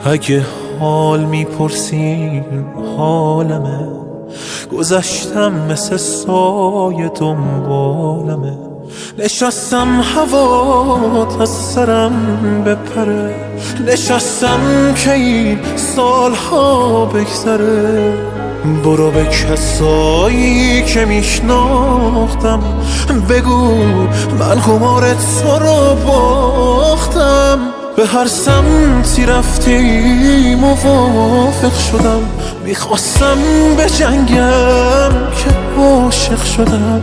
اگه حال میپرسین حالمه، گذشتم مثل سایه دنبالمه. نشستم هوات از سرم بپره، نشستم که این سالها بگذره. برو به کسایی که میشناختم بگو من قمار تو رو باختم. به هر سمتی رفتی موافق شدم، میخواستم به جنگم که عاشق شدم.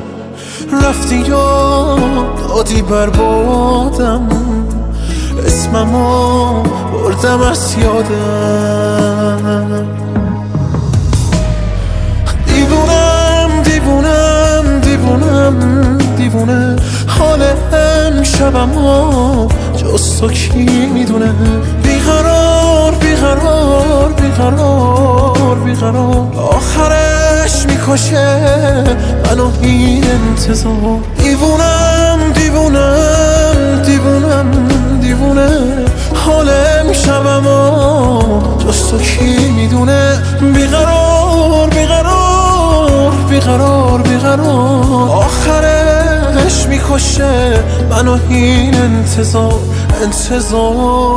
رفتی یا دادی بربادم، اسممو بردم از یادم. دیوونم دیوونم دیوونم دیوونه، حال امشبمو جز تو کی میدونه. بیقرار بیقرار بیقرار بیقرار، آخرش میکشه منو این انتظار. دیوونم دیوونم دیوونم دیوونه، حال امشبمو جز تو کی میدونه. بیقرار بیقرار بیقرار بیقرار، آخرش میکشه منو این انتظار انتظار.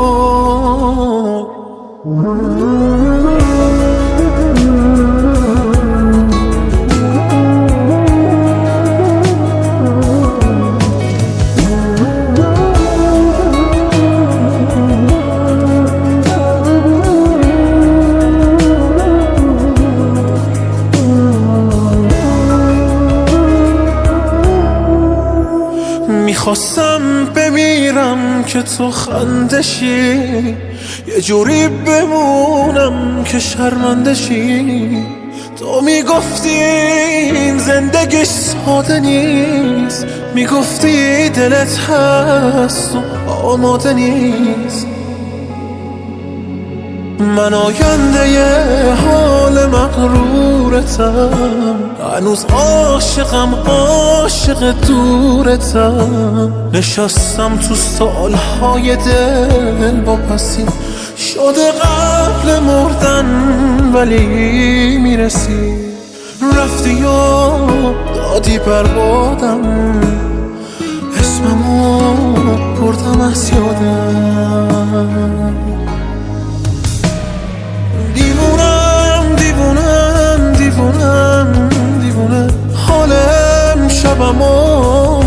میخواستم بمیرم که تو خندشی، یه جوری بمونم که شرمندشی. تو میگفتی این زندگی ساده نیست، میگفتی دلت هست و آماده نیست. من آینده ی حال مغرورتم، هنوز عاشقم عاشق دورتم. نشستم تو سالهای دل با پسی، شده قبل مردن ولی میرسی. رفتی یا دادی بربادم، اسممو بردم از یادم. دیوونم دیوونم دیوونم دیوونه، حال امشبمو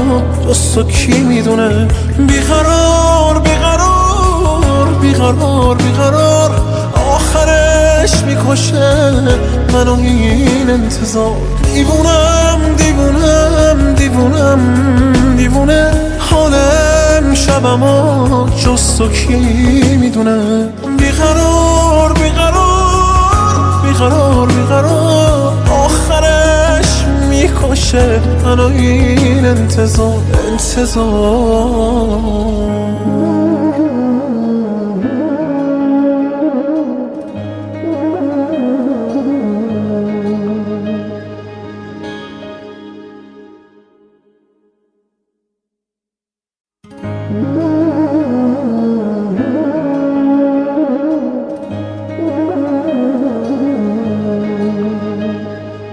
جز تو کی میدونه. بیقرار بیقرار بیقرار بیقرار، آخرش میکشه منو این انتظار. دیوونم دیوونم دیوونم دیوونه، حال امشبمو جز تو کی میدونه. بیقرار بیقرار بیقرار بیقرار، آخرش میکشه منو این انتظار انتظار.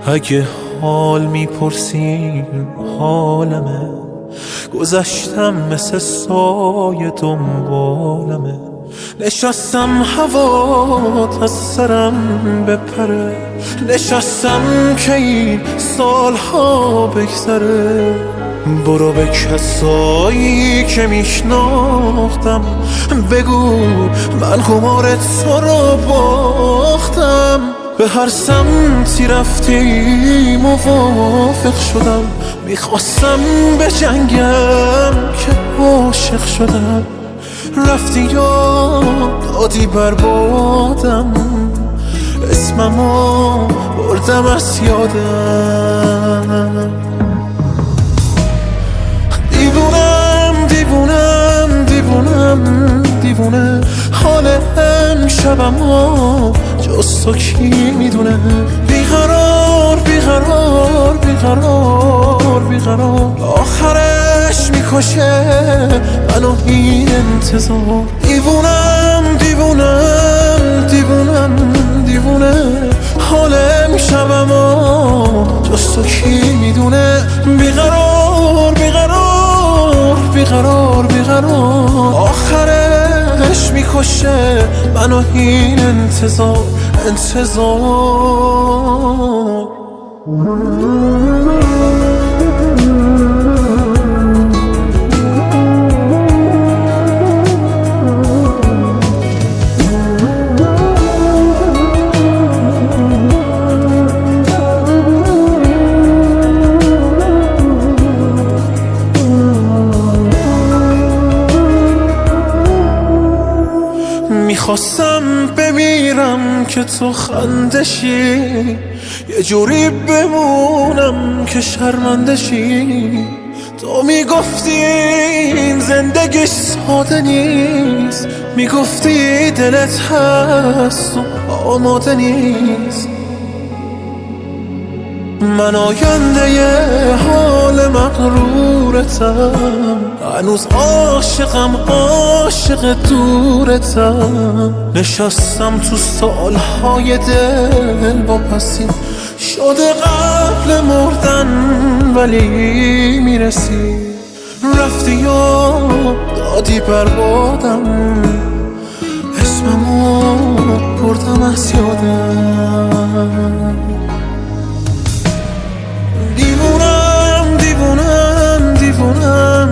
اگه حال میپرسین حالمه، گذشتم مثل سایه دنبالمه. نشستم هوات از سرم بپره، نشستم که این سالها بگذره. برو به کسایی که میشناختم بگو من قمار تو رو باختم. به هر سمتی رفتی موافق شدم، میخواستم به جنگم که عاشق شدم. رفتی یا دادی بربادم، اسممو بردم از یادم. دیوونم دیوونم دیوونم دیوونه، حال امشبمو جز تو کی میدونه. بیقرار بیقرار بیقرار بیقرار، آخرش میکشه منو این انتظار. دیوونم دیوونم دیوونه حال امشبمو جز تو کی میدونه بیقرار بیقرار بیقرار بیقرار آخرش میکشه منو این انتظار انتظار میخواستم بمیرم که تو خندشی یه جوری بمونم که شرمندشی تو میگفتی این زندگی ساده نیست میگفتی دلت هست و آماده نیست من آینده ی حال مغرورتم هنوز عاشقم عاشق دورتم نشستم تو سالهای دل با پسی شده قبل مردن ولی میرسی رفتی یا دادی بربادم اسممو بردم از یادم